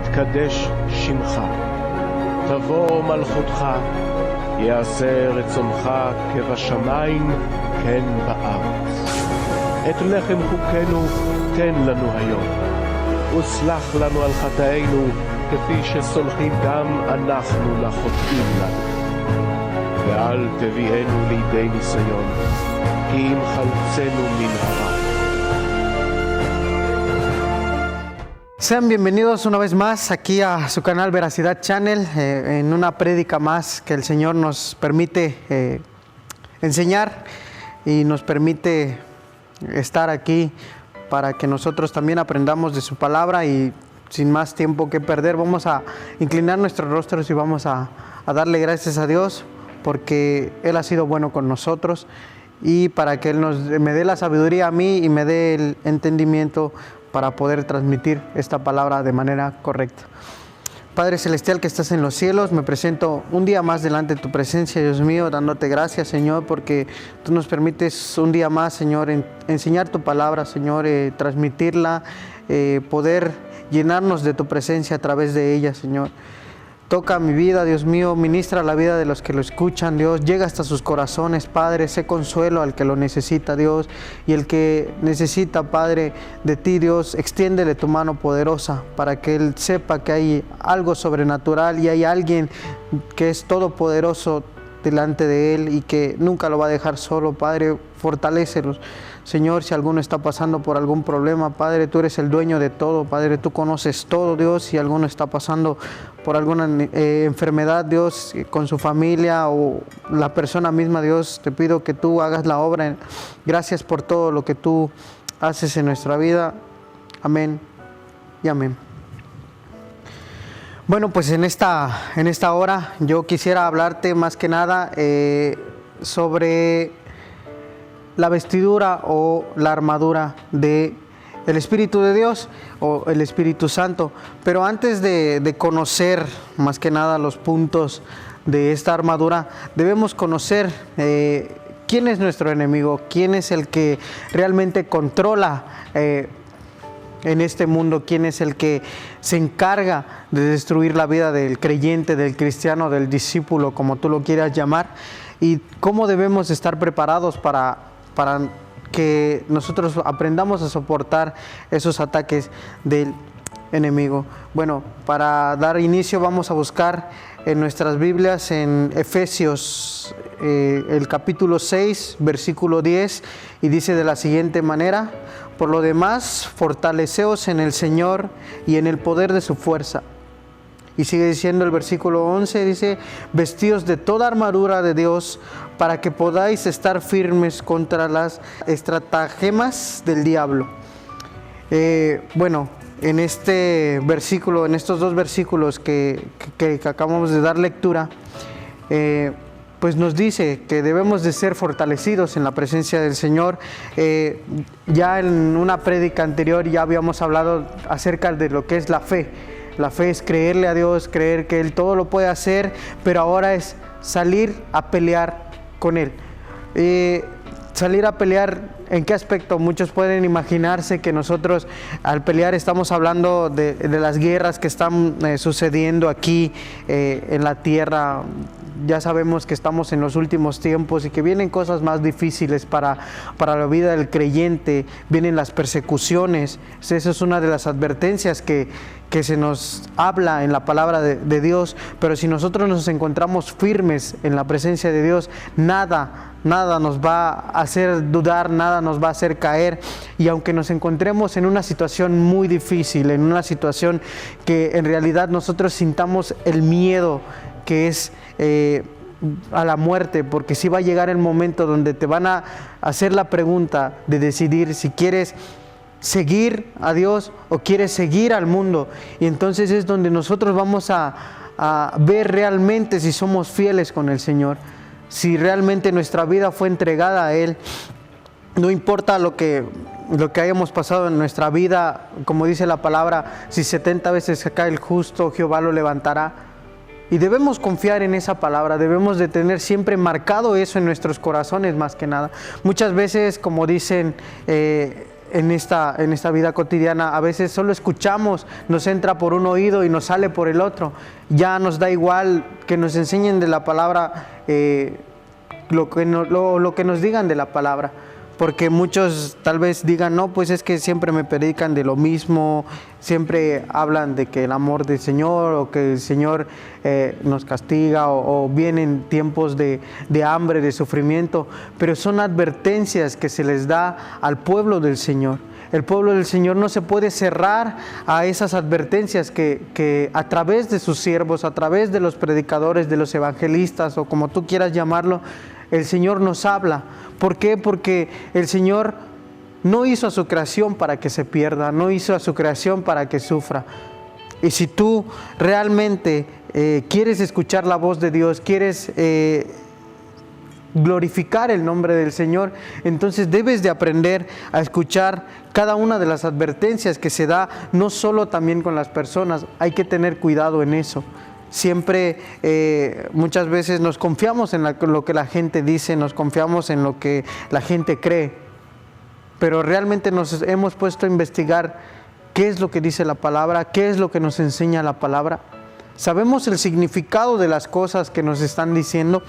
יתקדש שמך, תבוא מלכותך, יעשה רצונך כבשמיים כן בארץ. את לחם חוקנו תן לנו היום, וסלח לנו על חטאינו כפי שסולחים גם אנחנו לחוטאים לנו. ואל תביאנו לידי ניסיון, כי אם חלצנו מן הרע. Sean bienvenidos una vez más aquí a su canal Veracidad Channel, en una prédica más que el Señor nos permite enseñar y nos permite estar aquí para que nosotros también aprendamos de su palabra. Y sin más tiempo que perder, vamos a inclinar nuestros rostros y vamos a darle gracias a Dios porque Él ha sido bueno con nosotros, y para que Él me dé la sabiduría a mí y me dé el entendimiento para poder transmitir esta palabra de manera correcta. Padre Celestial que estás en los cielos, me presento un día más delante de tu presencia, Dios mío, dándote gracias, Señor, porque tú nos permites un día más, Señor, enseñar tu palabra, Señor, transmitirla, poder llenarnos de tu presencia a través de ella, Señor. Toca mi vida, Dios mío, ministra la vida de los que lo escuchan, Dios. Llega hasta sus corazones, Padre. Sé consuelo al que lo necesita, Dios. Y el que necesita, Padre, de ti, Dios, extiéndele tu mano poderosa para que él sepa que hay algo sobrenatural y hay alguien que es todopoderoso delante de él y que nunca lo va a dejar solo, Padre. Fortalécelos. Señor, si alguno está pasando por algún problema, Padre, tú eres el dueño de todo, Padre, tú conoces todo, Dios. Si alguno está pasando por alguna enfermedad, Dios, con su familia o la persona misma, Dios, te pido que tú hagas la obra. Gracias por todo lo que tú haces en nuestra vida. Amén y amén. Bueno, pues en esta hora yo quisiera hablarte más que nada sobre la vestidura o la armadura del Espíritu de Dios o el Espíritu Santo. Pero antes de conocer más que nada los puntos de esta armadura, debemos conocer quién es nuestro enemigo, quién es el que realmente controla en este mundo, quién es el que se encarga de destruir la vida del creyente, del cristiano, del discípulo, como tú lo quieras llamar, y cómo debemos estar preparados para que nosotros aprendamos a soportar esos ataques del enemigo. Bueno, para dar inicio vamos a buscar en nuestras Biblias en Efesios el capítulo 6, versículo 10, y dice de la siguiente manera: por lo demás, fortaleceos en el Señor y en el poder de su fuerza. Y sigue diciendo el versículo 11, dice: vestíos de toda armadura de Dios para que podáis estar firmes contra las estratagemas del diablo. Bueno, en este versículo, en estos dos versículos que acabamos de dar lectura, pues nos dice que debemos de ser fortalecidos en la presencia del Señor. Ya en una prédica anterior ya habíamos hablado acerca de lo que es la fe. La fe es creerle a Dios, creer que Él todo lo puede hacer, pero ahora es salir a pelear con Él. Salir a pelear, ¿en qué aspecto? Muchos pueden imaginarse que nosotros al pelear estamos hablando de las guerras que están sucediendo aquí en la tierra. Ya sabemos que estamos en los últimos tiempos y que vienen cosas más difíciles para la vida del creyente. Vienen las persecuciones. Esa es una de las advertencias que se nos habla en la palabra de Dios. Pero si nosotros nos encontramos firmes en la presencia de Dios, nada nos va a hacer dudar, nada nos va a hacer caer. Y aunque nos encontremos en una situación muy difícil, en una situación que en realidad nosotros sintamos el miedo que es a la muerte, porque sí va a llegar el momento donde te van a hacer la pregunta de decidir si quieres seguir a Dios o quieres seguir al mundo. Y entonces es donde nosotros vamos a ver realmente si somos fieles con el Señor, si realmente nuestra vida fue entregada a Él. No importa lo que hayamos pasado en nuestra vida, como dice la palabra, si 70 veces cae el justo, Jehová lo levantará. Y debemos confiar en esa palabra, debemos de tener siempre marcado eso en nuestros corazones más que nada. Muchas veces, como dicen en esta vida cotidiana. A veces solo escuchamos, nos entra por un oído y nos sale por el otro. Ya nos da igual que nos enseñen de la palabra, lo que nos digan de la palabra. Porque muchos tal vez digan, no, pues es que siempre me predican de lo mismo, siempre hablan de que el amor del Señor o que el Señor nos castiga o vienen tiempos de hambre, de sufrimiento, pero son advertencias que se les da al pueblo del Señor. El pueblo del Señor no se puede cerrar a esas advertencias que a través de sus siervos, a través de los predicadores, de los evangelistas o como tú quieras llamarlo, el Señor nos habla. ¿Por qué? Porque el Señor no hizo a su creación para que se pierda, no hizo a su creación para que sufra. Y si tú realmente quieres escuchar la voz de Dios, quieres glorificar el nombre del Señor, entonces debes de aprender a escuchar cada una de las advertencias que se da, no solo también con las personas. Hay que tener cuidado en eso. Siempre, muchas veces nos confiamos en lo que la gente dice, nos confiamos en lo que la gente cree, pero realmente nos hemos puesto a investigar qué es lo que dice la palabra, qué es lo que nos enseña la palabra. ¿Sabemos el significado de las cosas que nos están diciendo?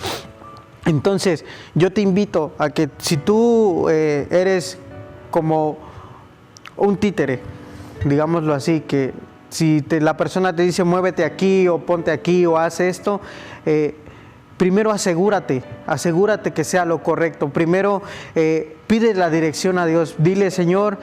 Entonces, yo te invito a que si tú eres como un títere, digámoslo así, que si la persona te dice muévete aquí o ponte aquí o haz esto, primero asegúrate que sea lo correcto. Primero pide la dirección a Dios. Dile, Señor,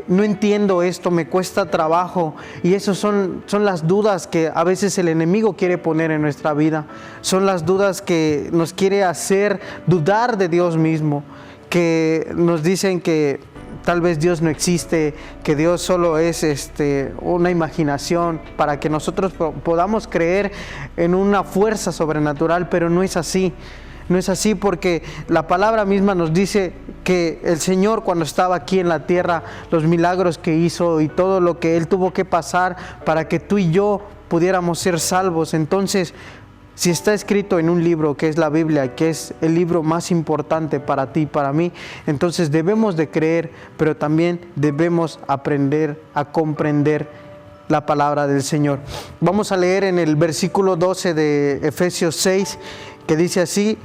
no entiendo esto, me cuesta trabajo. Y esas son las dudas que a veces el enemigo quiere poner en nuestra vida. Son las dudas que nos quiere hacer dudar de Dios mismo, que nos dicen que tal vez Dios no existe, que Dios solo es una imaginación para que nosotros podamos creer en una fuerza sobrenatural, pero no es así. No es así, porque la palabra misma nos dice que el Señor, cuando estaba aquí en la tierra, los milagros que hizo y todo lo que Él tuvo que pasar para que tú y yo pudiéramos ser salvos. Entonces, si está escrito en un libro que es la Biblia, que es el libro más importante para ti y para mí, entonces debemos de creer, pero también debemos aprender a comprender la palabra del Señor. Vamos a leer en el versículo 12 de Efesios 6, que dice así: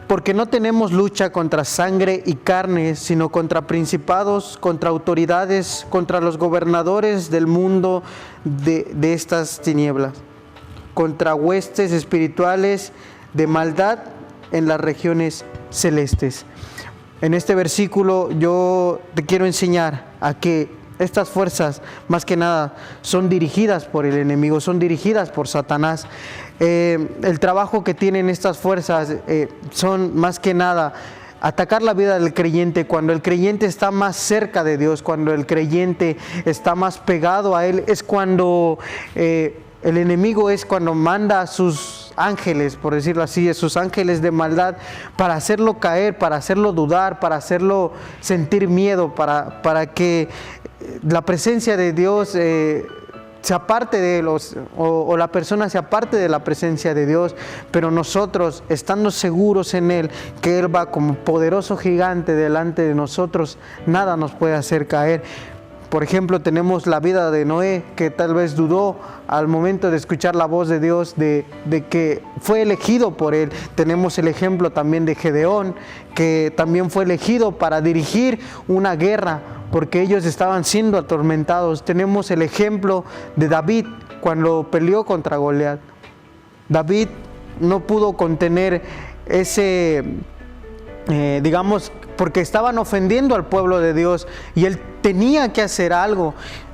porque no tenemos lucha contra sangre y carne, sino contra principados, contra autoridades, contra los gobernadores del mundo de estas tinieblas, contra huestes espirituales de maldad en las regiones celestes. En este versículo yo te quiero enseñar a que estas fuerzas, más que nada, son dirigidas por el enemigo, son dirigidas por Satanás. El trabajo que tienen estas fuerzas son más que nada atacar la vida del creyente. Cuando el creyente está más cerca de Dios, cuando el creyente está más pegado a Él, es cuando el enemigo manda a sus ángeles, por decirlo así, a sus ángeles de maldad, para hacerlo caer, para hacerlo dudar, para hacerlo sentir miedo, para que la presencia de Dios se aparte de él, o la persona se aparte de la presencia de Dios. Pero nosotros, estando seguros en Él, que Él va como poderoso gigante delante de nosotros, nada nos puede hacer caer. Por ejemplo, tenemos la vida de Noé, que tal vez dudó al momento de escuchar la voz de Dios, de que fue elegido por Él. Tenemos el ejemplo también de Gedeón, que también fue elegido para dirigir una guerra, porque ellos estaban siendo atormentados. Tenemos el ejemplo de David, cuando peleó contra Goliat. David no pudo contener ese, porque estaban ofendiendo al pueblo de Dios y él tenía que hacer algo.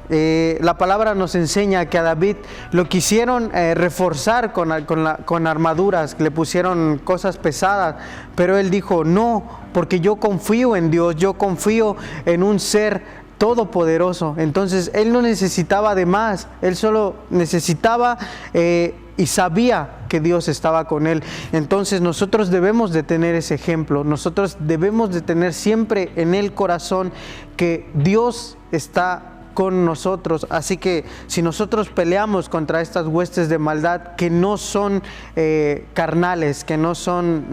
La palabra nos enseña que a David lo quisieron reforzar con armaduras, le pusieron cosas pesadas, pero él dijo no, porque yo confío en Dios, yo confío en un ser todopoderoso. Entonces él no necesitaba de más, él solo necesitaba y sabía que Dios estaba con él. Entonces nosotros debemos de tener ese ejemplo, nosotros debemos de tener siempre en el corazón que Dios está con nosotros. Así que si nosotros peleamos contra estas huestes de maldad que no son carnales, que no son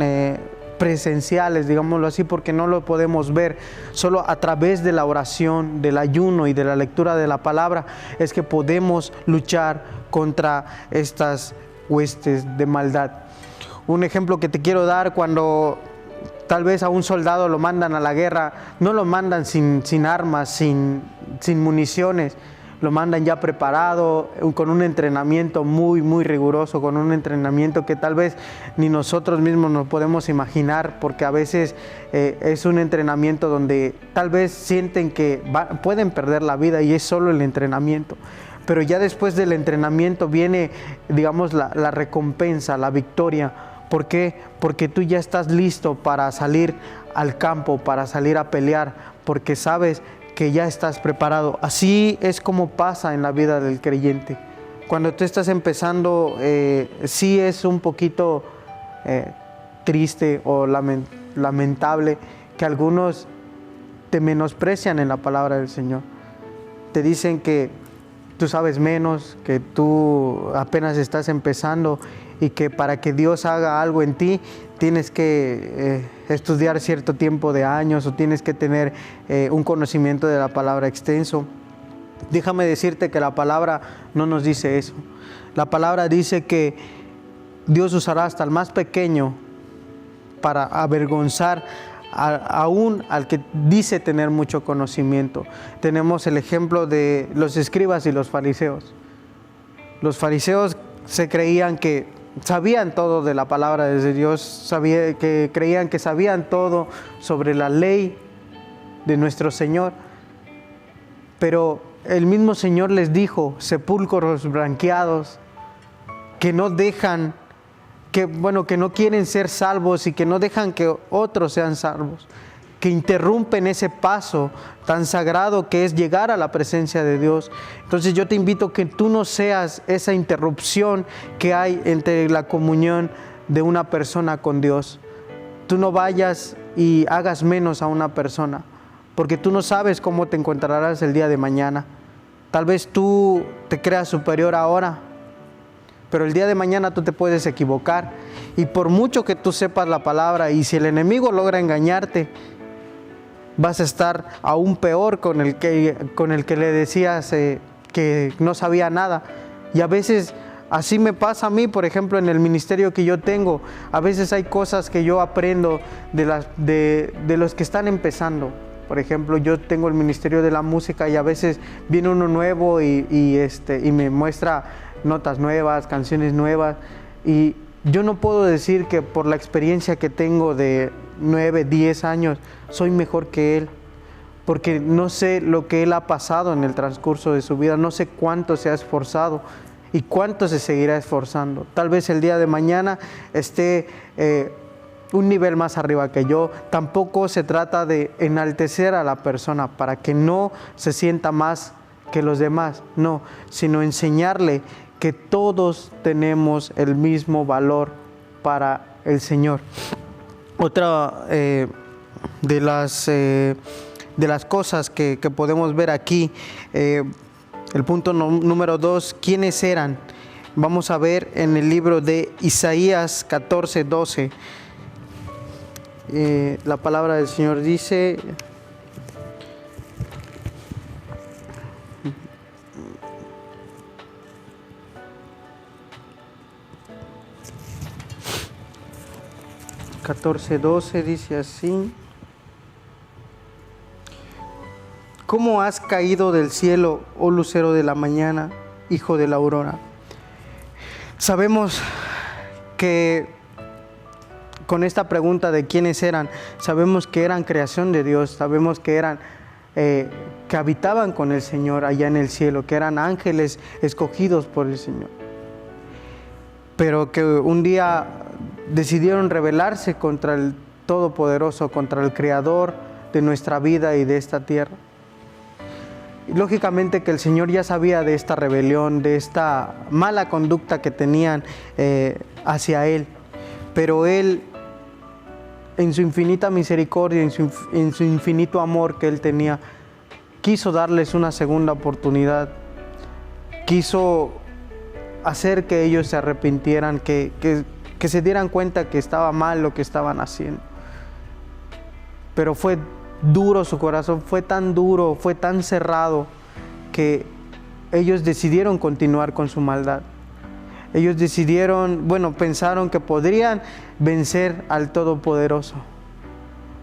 presenciales, digámoslo así, porque no lo podemos ver. Solo a través de la oración, del ayuno y de la lectura de la palabra es que podemos luchar contra estas huestes de maldad. Un ejemplo que te quiero dar: cuando tal vez a un soldado lo mandan a la guerra, no lo mandan sin armas, sin municiones, lo mandan ya preparado, con un entrenamiento muy, muy riguroso, con un entrenamiento que tal vez ni nosotros mismos nos podemos imaginar, porque a veces es un entrenamiento donde tal vez sienten que pueden perder la vida y es solo el entrenamiento. Pero ya después del entrenamiento viene, digamos, la recompensa, la victoria. ¿Por qué? Porque tú ya estás listo para salir al campo, para salir a pelear, porque sabes que ya estás preparado. Así es como pasa en la vida del creyente. Cuando tú estás empezando, sí es un poquito triste o lamentable que algunos te menosprecian en la palabra del Señor. Te dicen que tú sabes menos, que tú apenas estás empezando y que para que Dios haga algo en ti tienes que estudiar cierto tiempo de años o tienes que tener un conocimiento de la palabra extenso. Déjame decirte que la palabra no nos dice eso. La palabra dice que Dios usará hasta el más pequeño para avergonzar aún al que dice tener mucho conocimiento. Tenemos el ejemplo de los escribas y los fariseos. Los fariseos se creían que sabían todo de la palabra de Dios, creían que sabían todo sobre la ley de nuestro Señor. Pero el mismo Señor les dijo, sepulcros blanqueados, que no dejan, que no quieren ser salvos y que no dejan que otros sean salvos, que interrumpen ese paso tan sagrado que es llegar a la presencia de Dios. Entonces yo te invito a que tú no seas esa interrupción que hay entre la comunión de una persona con Dios. Tú no vayas y hagas menos a una persona, porque tú no sabes cómo te encontrarás el día de mañana. Tal vez tú te creas superior ahora, pero el día de mañana tú te puedes equivocar. Y por mucho que tú sepas la palabra, y si el enemigo logra engañarte, vas a estar aún peor con el que le decías que no sabía nada. Y a veces así me pasa a mí, por ejemplo, en el ministerio que yo tengo. A veces hay cosas que yo aprendo de los que están empezando. Por ejemplo, yo tengo el ministerio de la música y a veces viene uno nuevo y me muestra notas nuevas, canciones nuevas. Y yo no puedo decir que por la experiencia que tengo de 9, 10 años, soy mejor que él, porque no sé lo que él ha pasado en el transcurso de su vida, no sé cuánto se ha esforzado y cuánto se seguirá esforzando. Tal vez el día de mañana esté un nivel más arriba que yo. Tampoco se trata de enaltecer a la persona para que no se sienta más que los demás, no, sino enseñarle que todos tenemos el mismo valor para el Señor. Otra de las cosas que podemos ver aquí, el punto número 2, ¿quiénes eran? Vamos a ver en el libro de Isaías 14:12. La palabra del Señor dice: dice así: ¿Cómo has caído del cielo, oh lucero de la mañana, hijo de la aurora? Sabemos que con esta pregunta de quiénes eran, sabemos que eran creación de Dios, sabemos que eran que habitaban con el Señor allá en el cielo, que eran ángeles escogidos por el Señor, pero que un día decidieron rebelarse contra el Todopoderoso, contra el Creador de nuestra vida y de esta tierra. Y lógicamente que el Señor ya sabía de esta rebelión, de esta mala conducta que tenían hacia Él, pero Él, en su infinita misericordia, en su infinito amor que Él tenía, quiso darles una segunda oportunidad, quiso hacer que ellos se arrepintieran, que se dieran cuenta que estaba mal lo que estaban haciendo. pero fue duro su corazón, fue tan duro, fue tan cerrado, que ellos decidieron continuar con su maldad. Ellos decidieron, pensaron que podrían vencer al Todopoderoso.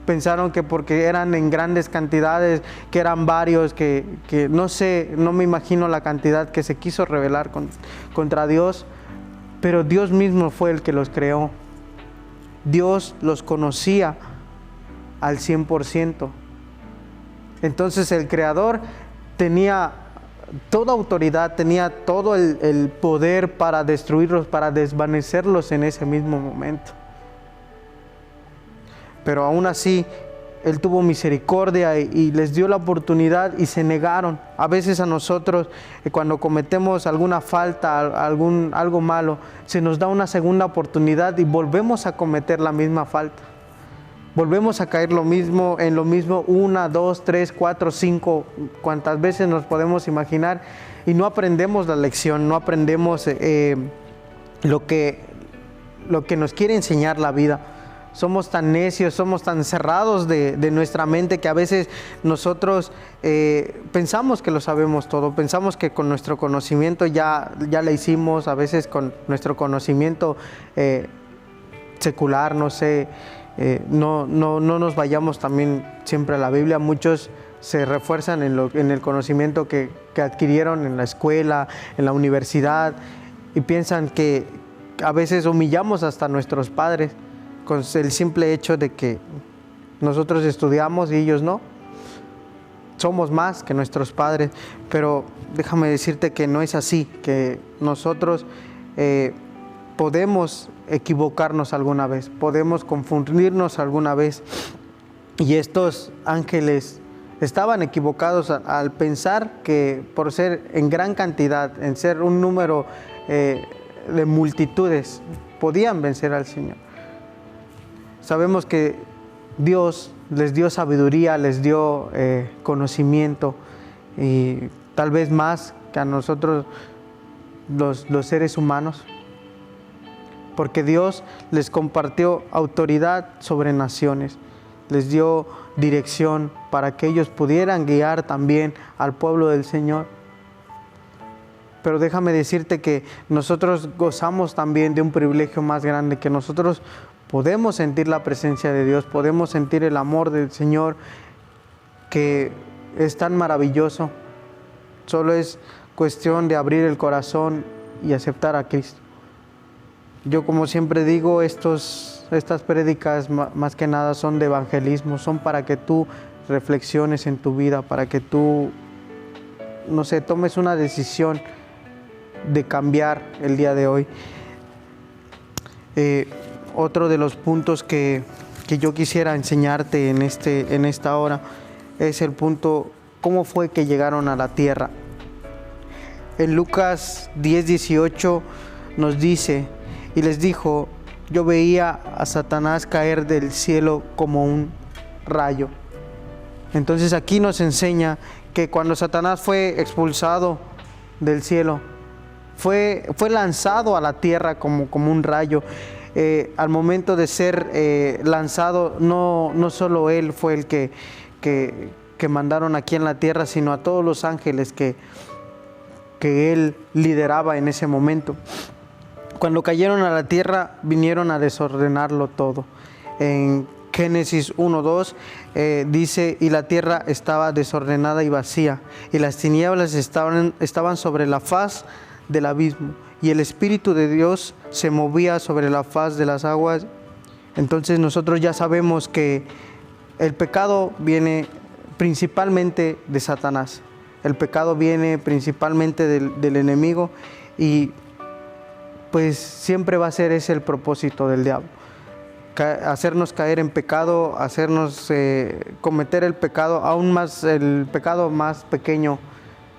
Pensaron que porque eran en grandes cantidades, que eran varios, que no sé, no me imagino la cantidad que se quiso rebelar contra Dios, pero Dios mismo fue el que los creó. Dios los conocía al 100%. Entonces el Creador tenía toda autoridad, tenía todo el poder para destruirlos, para desvanecerlos en ese mismo momento. Pero aún así, Él tuvo misericordia y les dio la oportunidad y se negaron. A veces a nosotros, cuando cometemos alguna falta, algo malo, se nos da una segunda oportunidad y volvemos a cometer la misma falta. Volvemos a caer en lo mismo 1, 2, 3, 4, 5, cuantas veces nos podemos imaginar, y no aprendemos la lección, no aprendemos lo que nos quiere enseñar la vida. Somos tan necios, somos tan cerrados de nuestra mente, que a veces nosotros pensamos que lo sabemos todo, pensamos que con nuestro conocimiento ya la hicimos, a veces con nuestro conocimiento secular, no sé. No nos vayamos también siempre a la Biblia. Muchos se refuerzan en el conocimiento que adquirieron en la escuela, en la universidad, y piensan que a veces humillamos hasta a nuestros padres con el simple hecho de que nosotros estudiamos y ellos no. Somos más que nuestros padres, pero déjame decirte que no es así, que nosotros podemos equivocarnos alguna vez, podemos confundirnos alguna vez, y estos ángeles estaban equivocados al pensar que por ser en gran cantidad, en ser un número de multitudes, podían vencer al Señor. Sabemos que Dios les dio sabiduría, les dio conocimiento, y tal vez más que a nosotros los seres humanos, porque Dios les compartió autoridad sobre naciones, les dio dirección para que ellos pudieran guiar también al pueblo del Señor. Pero déjame decirte que nosotros gozamos también de un privilegio más grande, que nosotros podemos sentir la presencia de Dios, podemos sentir el amor del Señor, que es tan maravilloso. Solo es cuestión de abrir el corazón y aceptar a Cristo. Yo, como siempre digo, estas prédicas más que nada son de evangelismo, son para que tú reflexiones en tu vida, para que tú, no sé, tomes una decisión de cambiar el día de hoy. Otro de los puntos que yo quisiera enseñarte en esta hora es el punto, ¿cómo fue que llegaron a la tierra? En Lucas 10:18 nos dice: y les dijo, yo veía a Satanás caer del cielo como un rayo. Entonces aquí nos enseña que cuando Satanás fue expulsado del cielo, fue lanzado a la tierra como un rayo. Al momento de ser lanzado, no solo él fue el que mandaron aquí en la tierra, sino a todos los ángeles que él lideraba en ese momento. Cuando cayeron a la tierra, vinieron a desordenarlo todo. En Génesis 1:2 dice: y la tierra estaba desordenada y vacía, y las tinieblas estaban sobre la faz del abismo, y el Espíritu de Dios se movía sobre la faz de las aguas. Entonces nosotros ya sabemos que el pecado viene principalmente de Satanás. El pecado viene principalmente del enemigo, y pues siempre va a ser ese el propósito del diablo. Hacernos caer en pecado, hacernos cometer el pecado, aún más el pecado más pequeño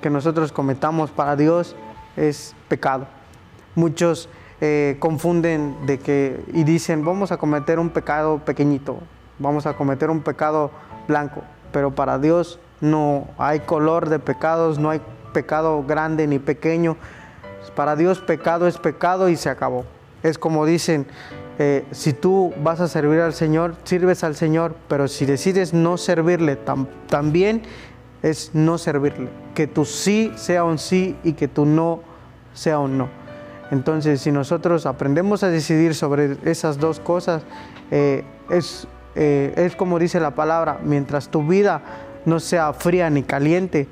que nosotros cometamos para Dios es pecado. Muchos confunden y dicen, vamos a cometer un pecado pequeñito, vamos a cometer un pecado blanco, pero para Dios no hay color de pecados, no hay pecado grande ni pequeño. Para Dios pecado es pecado y se acabó. Es como dicen, Si tú vas a servir al Señor, sirves al Señor, pero si decides no servirle, también es no servirle. Que tu sí sea un sí y que tu no sea un no. Entonces, si nosotros aprendemos a decidir sobre esas dos cosas, es como dice la palabra, mientras tu vida no sea fría ni caliente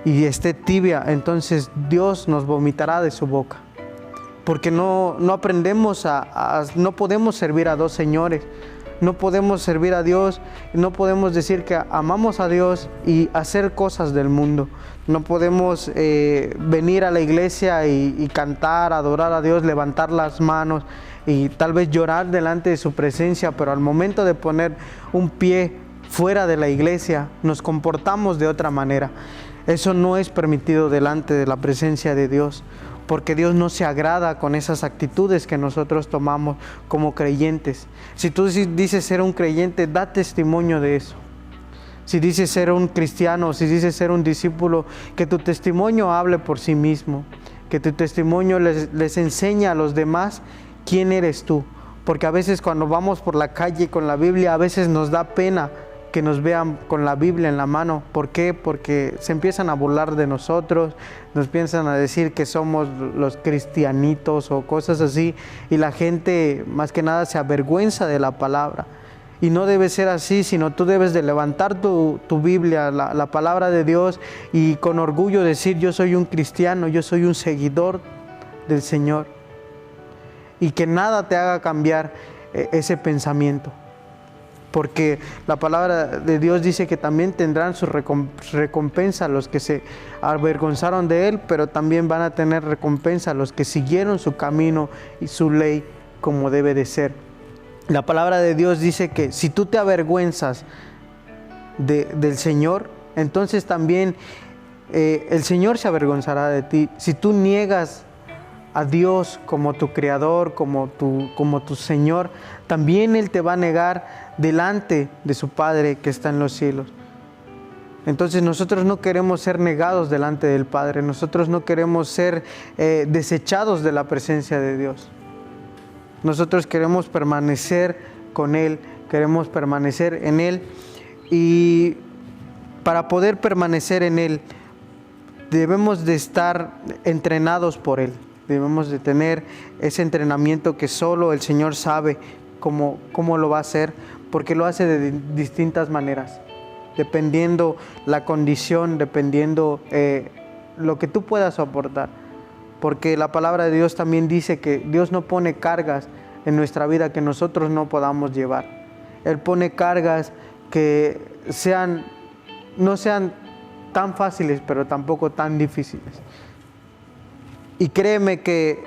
y esté tibia, entonces Dios nos vomitará de su boca. Porque no aprendemos no podemos servir a dos señores, no podemos servir a Dios, no podemos decir que amamos a Dios y hacer cosas del mundo. No podemos venir a la iglesia y cantar, adorar a Dios, levantar las manos y tal vez llorar delante de su presencia, pero al momento de poner un pie fuera de la iglesia, nos comportamos de otra manera. Eso no es permitido delante de la presencia de Dios, porque Dios no se agrada con esas actitudes que nosotros tomamos como creyentes. Si tú dices ser un creyente, da testimonio de eso. Si dices ser un cristiano, si dices ser un discípulo, que tu testimonio hable por sí mismo, que tu testimonio les enseñe a los demás quién eres tú. Porque a veces cuando vamos por la calle con la Biblia, a veces nos da pena que nos vean con la Biblia en la mano. ¿Por qué? Porque se empiezan a burlar de nosotros, nos piensan a decir que somos los cristianitos o cosas así, y la gente más que nada se avergüenza de la palabra. Y no debe ser así, sino tú debes de levantar tu Biblia, la palabra de Dios, y con orgullo decir: yo soy un cristiano, yo soy un seguidor del Señor. Y que nada te haga cambiar ese pensamiento. Porque la palabra de Dios dice que también tendrán su recompensa los que se avergonzaron de Él, pero también van a tener recompensa los que siguieron su camino y su ley como debe de ser. La palabra de Dios dice que si tú te avergüenzas del Señor, entonces también el Señor se avergonzará de ti. Si tú niegas a Dios como tu Creador, como tu Señor, también Él te va a negar delante de su Padre que está en los cielos. Entonces nosotros no queremos ser negados delante del Padre, nosotros no queremos ser desechados de la presencia de Dios. Nosotros queremos permanecer con Él, queremos permanecer en Él, y para poder permanecer en Él debemos de estar entrenados por Él. Debemos de tener ese entrenamiento que solo el Señor sabe cómo lo va a hacer, porque lo hace de distintas maneras, dependiendo la condición, dependiendo lo que tú puedas soportar. Porque la palabra de Dios también dice que Dios no pone cargas en nuestra vida que nosotros no podamos llevar. Él pone cargas que no sean tan fáciles, pero tampoco tan difíciles. Y créeme que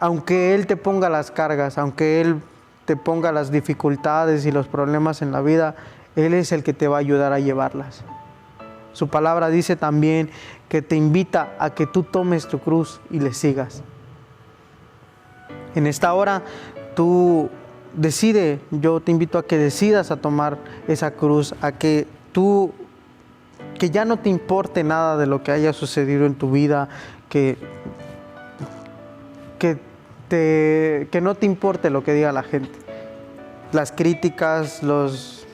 aunque Él te ponga las cargas, aunque Él te ponga las dificultades y los problemas en la vida, Él es el que te va a ayudar a llevarlas. Su palabra dice también que te invita a que tú tomes tu cruz y le sigas. En esta hora tú decide, yo te invito a que decidas a tomar esa cruz, a que ya no te importe nada de lo que haya sucedido en tu vida, que no te importe lo que diga la gente, las críticas, los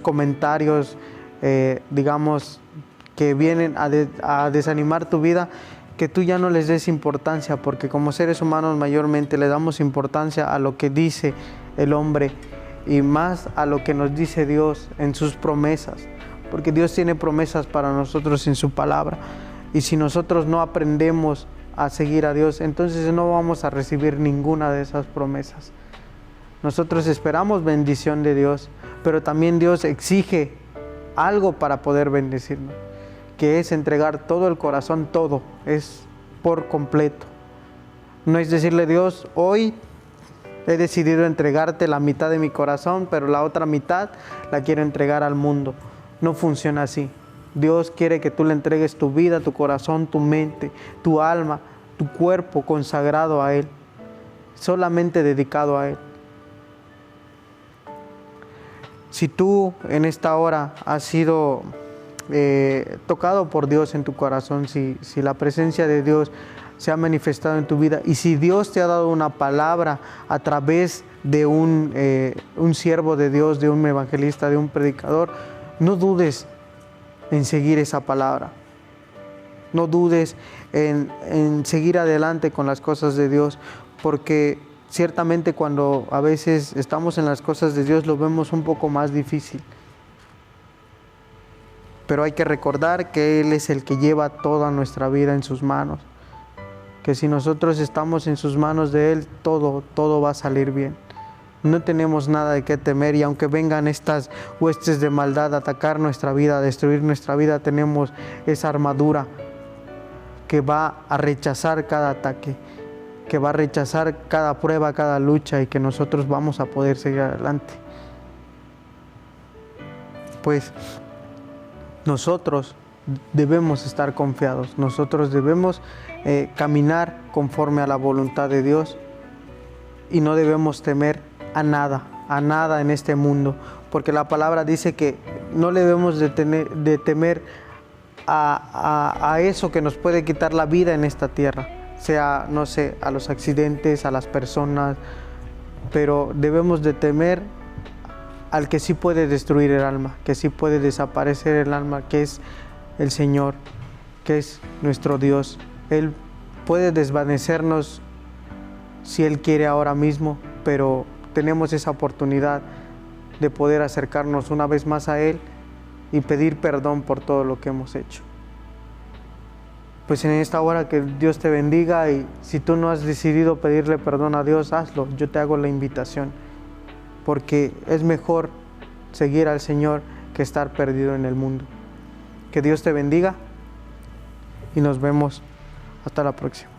comentarios, digamos, que vienen a desanimar tu vida, que tú ya no les des importancia, porque como seres humanos mayormente le damos importancia a lo que dice el hombre y más a lo que nos dice Dios en sus promesas, porque Dios tiene promesas para nosotros en su palabra, y si nosotros no aprendemos a seguir a Dios, entonces no vamos a recibir ninguna de esas promesas. Nosotros esperamos bendición de Dios, pero también Dios exige algo para poder bendecirnos, que es entregar todo el corazón, todo, es por completo. No es decirle: Dios, hoy he decidido entregarte la mitad de mi corazón, pero la otra mitad la quiero entregar al mundo. No funciona así. Dios quiere que tú le entregues tu vida, tu corazón, tu mente, tu alma, tu cuerpo consagrado a Él, solamente dedicado a Él. Si tú en esta hora has sido tocado por Dios en tu corazón, si la presencia de Dios se ha manifestado en tu vida. Y si Dios te ha dado una palabra a través de un siervo de Dios, de un evangelista, de un predicador, no dudes en seguir esa palabra. No dudes en seguir adelante con las cosas de Dios, porque ciertamente cuando a veces estamos en las cosas de Dios lo vemos un poco más difícil. Pero hay que recordar que Él es el que lleva toda nuestra vida en sus manos. Que si nosotros estamos en sus manos de Él, todo va a salir bien. No tenemos nada de qué temer, y aunque vengan estas huestes de maldad a atacar nuestra vida, a destruir nuestra vida, tenemos esa armadura que va a rechazar cada ataque, que va a rechazar cada prueba, cada lucha, y que nosotros vamos a poder seguir adelante. Pues nosotros debemos estar confiados, nosotros debemos caminar conforme a la voluntad de Dios, y no debemos temer a nada en este mundo, porque la palabra dice que no debemos de temer a eso que nos puede quitar la vida en esta tierra, sea, no sé, a los accidentes, a las personas, pero debemos de temer al que sí puede destruir el alma, que sí puede desaparecer el alma, que es el Señor, que es nuestro Dios. Él puede desvanecernos si Él quiere ahora mismo, pero tenemos esa oportunidad de poder acercarnos una vez más a Él y pedir perdón por todo lo que hemos hecho. Pues en esta hora que Dios te bendiga, y si tú no has decidido pedirle perdón a Dios, hazlo. Yo te hago la invitación, porque es mejor seguir al Señor que estar perdido en el mundo. Que Dios te bendiga y nos vemos hasta la próxima.